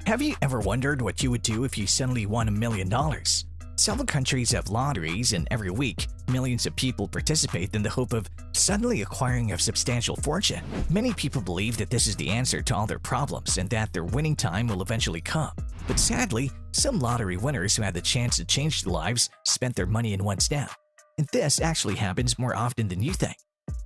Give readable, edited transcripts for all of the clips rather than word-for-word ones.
Have you ever wondered what you would do if you suddenly won $1 million? Several countries have lotteries, and every week, millions of people participate in the hope of suddenly acquiring a substantial fortune. Many people believe that this is the answer to all their problems and that their winning time will eventually come. But sadly, some lottery winners who had the chance to change their lives spent their money in one snap. And this actually happens more often than you think.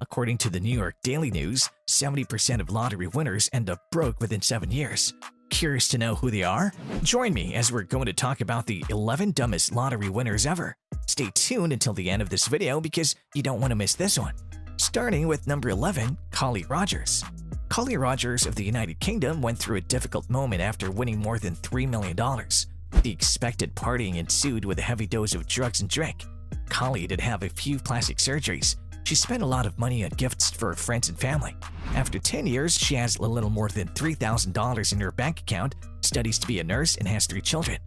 According to the New York Daily News, 70% of lottery winners end up broke within 7 years. Curious to know who they are? Join me as we're going to talk about the 11 dumbest lottery winners ever. Stay tuned until the end of this video because you don't want to miss this one. Starting with number 11, Callie Rogers. Callie Rogers of the United Kingdom went through a difficult moment after winning more than $3 million. The expected partying ensued with a heavy dose of drugs and drink. Callie did have a few plastic surgeries. She spent a lot of money on gifts for her friends and family. After 10 years, she has a little more than $3,000 in her bank account, studies to be a nurse, and has 3 children.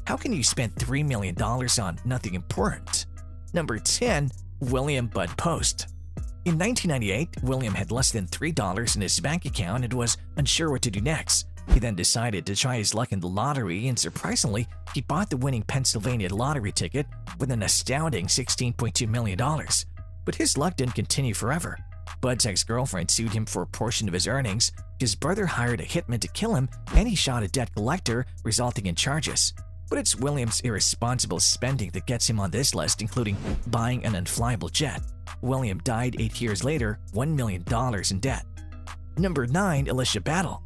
How can you spend $3 million on nothing important? Number 10, William Bud Post. In 1998, William had less than $3 in his bank account and was unsure what to do next. He then decided to try his luck in the lottery, and surprisingly, he bought the winning Pennsylvania lottery ticket with an astounding $16.2 million. But his luck didn't continue forever. Bud's ex-girlfriend sued him for a portion of his earnings, his brother hired a hitman to kill him, and he shot a debt collector, resulting in charges. But it's William's irresponsible spending that gets him on this list, including buying an unflyable jet. William died 8 years later, $1 million in debt. Number 9, ELECIA Battle.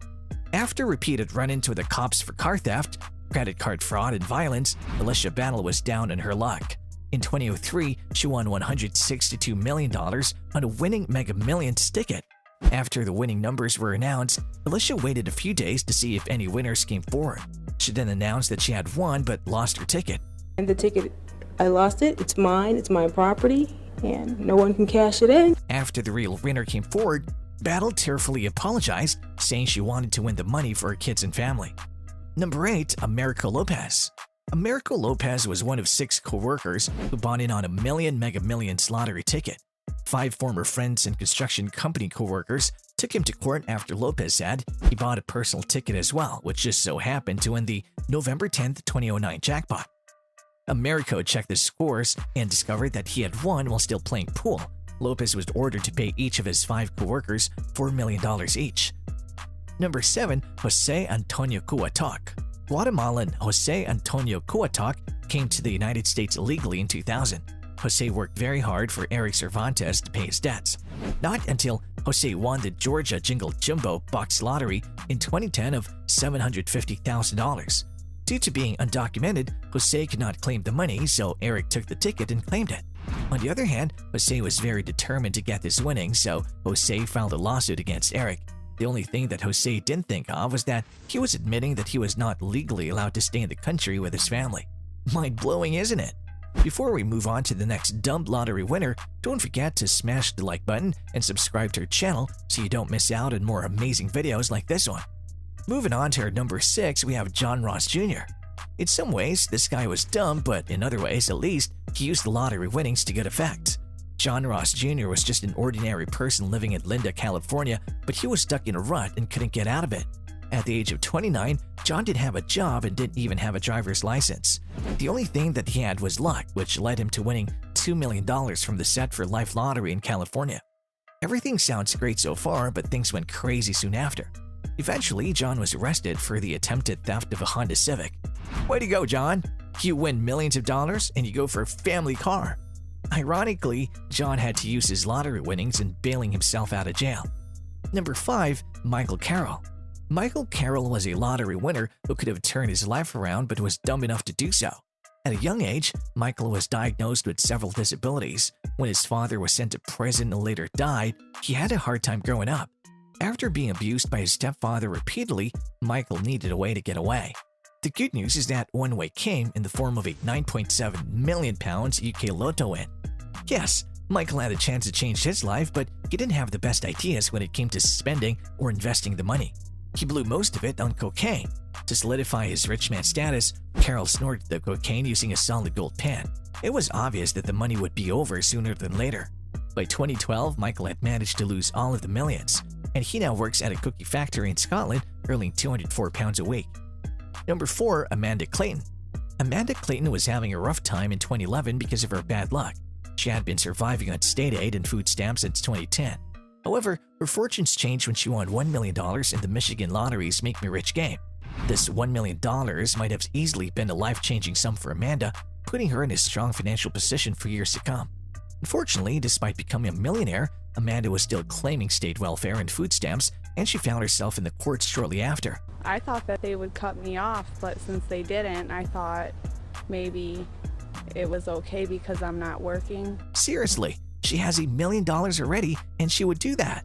After repeated run-ins with the cops for car theft, credit card fraud, and violence, ELECIA Battle was down on her luck. In 2003, she won $162 million on a winning Mega Millions ticket. After the winning numbers were announced, ELECIA waited a few days to see if any winners came forward. She then announced that she had won but lost her ticket. And the ticket, I lost it. It's mine. It's my property, and no one can cash it in. After the real winner came forward, Battle tearfully apologized, saying she wanted to win the money for her kids and family. Number 8, AMERICO Lopez. AMERICO Lopez was one of 6 co-workers who bought in on a Mega Millions lottery ticket. 5 former friends and construction company co-workers took him to court after Lopez said he bought a personal ticket as well, which just so happened to win the November 10, 2009 jackpot. AMERICO checked the scores and discovered that he had won while still playing pool. Lopez was ordered to pay each of his 5 co-workers $4 million each. Number 7, Jose Antonio CUA-TOC. Guatemalan Jose Antonio CUA-TOC came to the United States illegally in 2000. Jose worked very hard for Eric Cervantes to pay his debts. Not until Jose won the Georgia Jingle Jumbo box lottery in 2010 of $750,000. Due to being undocumented, Jose could not claim the money, so Eric took the ticket and claimed it. On the other hand, Jose was very determined to get this winning, so Jose filed a lawsuit against Eric. The only thing that Jose didn't think of was that he was admitting that he was not legally allowed to stay in the country with his family. Mind-blowing, isn't it? Before we move on to the next dumb lottery winner, don't forget to smash the like button and subscribe to our channel so you don't miss out on more amazing videos like this one. Moving on to our number 6, we have John Ross Jr. In some ways, this guy was dumb, but in other ways, at least, he used the lottery winnings to good effect. John Ross Jr. was just an ordinary person living in Linda, California, but he was stuck in a rut and couldn't get out of it. At the age of 29, John didn't have a job and didn't even have a driver's license. The only thing that he had was luck, which led him to winning $2 million from the Set for Life lottery in California. Everything sounds great so far, but things went crazy soon after. Eventually, John was arrested for the attempted theft of a Honda Civic. Way to go, John! You win millions of dollars and you go for a family car. Ironically, John had to use his lottery winnings in bailing himself out of jail. Number 5, Michael Carroll. Michael Carroll was a lottery winner who could have turned his life around but was dumb enough to do so. At a young age, Michael was diagnosed with several disabilities. When his father was sent to prison and later died, he had a hard time growing up. After being abused by his stepfather repeatedly, Michael needed a way to get away. The good news is that one way came in the form of a £9.7 million UK Lotto win. Yes, Michael had a chance to change his life, but he didn't have the best ideas when it came to spending or investing the money. He blew most of it on cocaine. To solidify his rich man status, Carroll snorted the cocaine using a solid gold pen. It was obvious that the money would be over sooner than later. By 2012, Michael had managed to lose all of the millions, and he now works at a cookie factory in Scotland, earning £204 a week. Number 4. Amanda Clayton. Amanda Clayton was having a rough time in 2011 because of her bad luck. She had been surviving on state aid and food stamps since 2010. However, her fortunes changed when she won $1 million in the Michigan Lottery's Make Me Rich game. This $1 million might have easily been a life-changing sum for Amanda, putting her in a strong financial position for years to come. Unfortunately, despite becoming a millionaire, Amanda was still claiming state welfare and food stamps, and she found herself in the courts shortly after. I thought that they would cut me off, but since they didn't, I thought maybe it was okay because I'm not working. Seriously, she has $1 million already, and she would do that.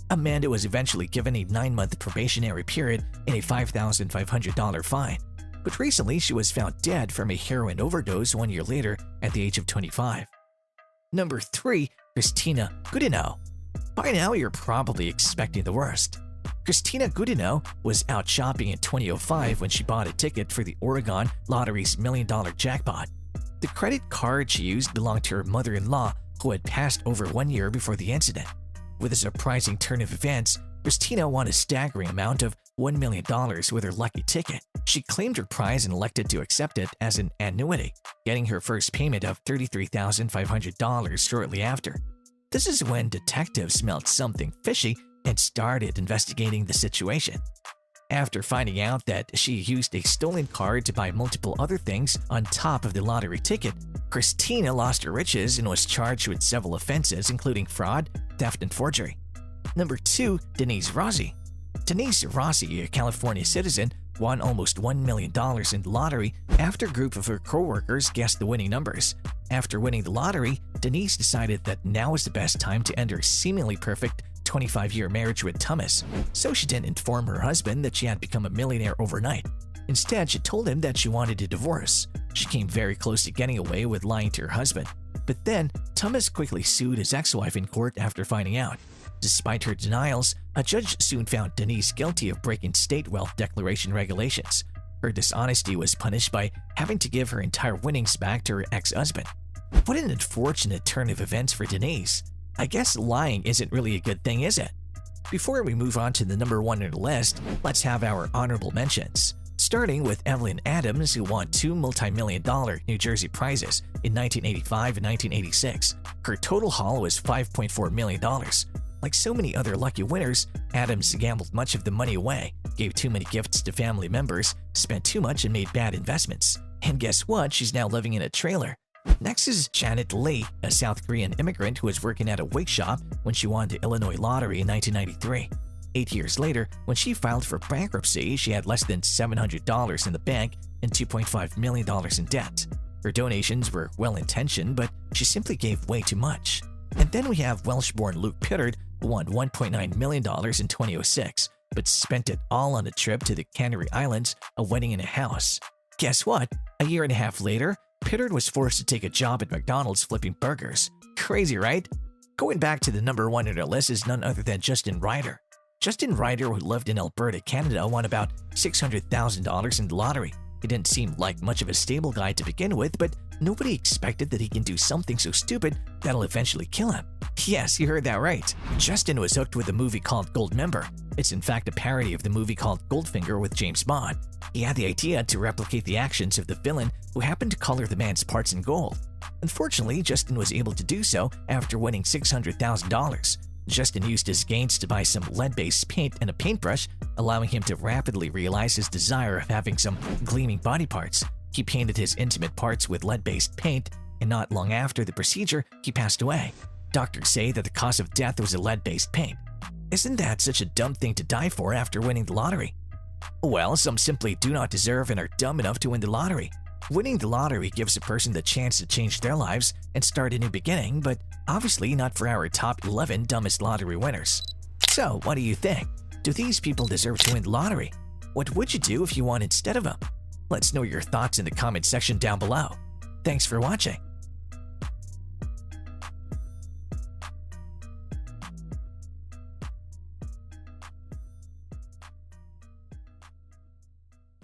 Amanda was eventually given a 9-month probationary period and a $5,500 fine. But recently, she was found dead from a heroin overdose 1 year later at the age of 25. Number 3. CHRISTINA Goodenow. By now, you're probably expecting the worst. CHRISTINA Goodenow was out shopping in 2005 when she bought a ticket for the Oregon Lottery's $1 million jackpot. The credit card she used belonged to her mother-in-law, who had passed over 1 year before the incident. With a surprising turn of events, CHRISTINA won a staggering amount of $1 million with her lucky ticket. She claimed her prize and elected to accept it as an annuity, getting her first payment of $33,500 shortly after. This is when detectives smelled something fishy and started investigating the situation. After finding out that she used a stolen card to buy multiple other things on top of the lottery ticket, CHRISTINA lost her riches and was charged with several offenses including fraud, theft, and forgery. Number 2. Denise Rossi. Denise Rossi, a California citizen, won almost $1 million in the lottery after a group of her co-workers guessed the winning numbers. After winning the lottery, Denise decided that now was the best time to end her seemingly perfect 25-year marriage with Thomas, so she didn't inform her husband that she had become a millionaire overnight. Instead, she told him that she wanted a divorce. She came very close to getting away with lying to her husband. But then, Thomas quickly sued his ex-wife in court after finding out. Despite her denials, a judge soon found Denise guilty of breaking state wealth declaration regulations. Her dishonesty was punished by having to give her entire winnings back to her ex-husband. What an unfortunate turn of events for Denise. I guess lying isn't really a good thing, is it? Before we move on to the number 1 on the list, let's have our honorable mentions. Starting with Evelyn Adams, who won 2 multi-million-dollar New Jersey prizes in 1985 and 1986. Her total haul was $5.4 million. Like so many other lucky winners, Adams gambled much of the money away, gave too many gifts to family members, spent too much, and made bad investments. And guess what? She's now living in a trailer. Next is Janite Lee, a South Korean immigrant who was working at a wig shop when she won the Illinois lottery in 1993. 8 years later, when she filed for bankruptcy, she had less than $700 in the bank and $2.5 million in debt. Her donations were well-intentioned, but she simply gave way too much. And then we have Welsh-born Pittard, who won $1.9 million in 2006, but spent it all on a trip to the Canary Islands, a wedding, and a house. Guess what? A year and a half later, Pittard was forced to take a job at McDonald's flipping burgers. Crazy, right? Going back to the number 1 on our list is none other than Justin Ryder. Justin Ryder, who lived in Alberta, Canada, won about $600,000 in the lottery. He didn't seem like much of a stable guy to begin with, but nobody expected that he can do something so stupid that'll eventually kill him. Yes, you heard that right. Justin was hooked with a movie called Goldmember. It's in fact a parody of the movie called Goldfinger with James Bond. He had the idea to replicate the actions of the villain who happened to color the man's parts in gold. Unfortunately, Justin was able to do so after winning $600,000. Justin used his gains to buy some lead-based paint and a paintbrush, allowing him to rapidly realize his desire of having some gleaming body parts. He painted his intimate parts with lead-based paint, and not long after the procedure, he passed away. Doctors say that the cause of death was a lead-based paint. Isn't that such a dumb thing to die for after winning the lottery? Well, some simply do not deserve and are dumb enough to win the lottery. Winning the lottery gives a person the chance to change their lives and start a new beginning, but obviously not for our top 11 dumbest lottery winners. So, what do you think? Do these people deserve to win the lottery? What would you do if you won instead of them? Let's know your thoughts in the comment section down below. Thanks for watching.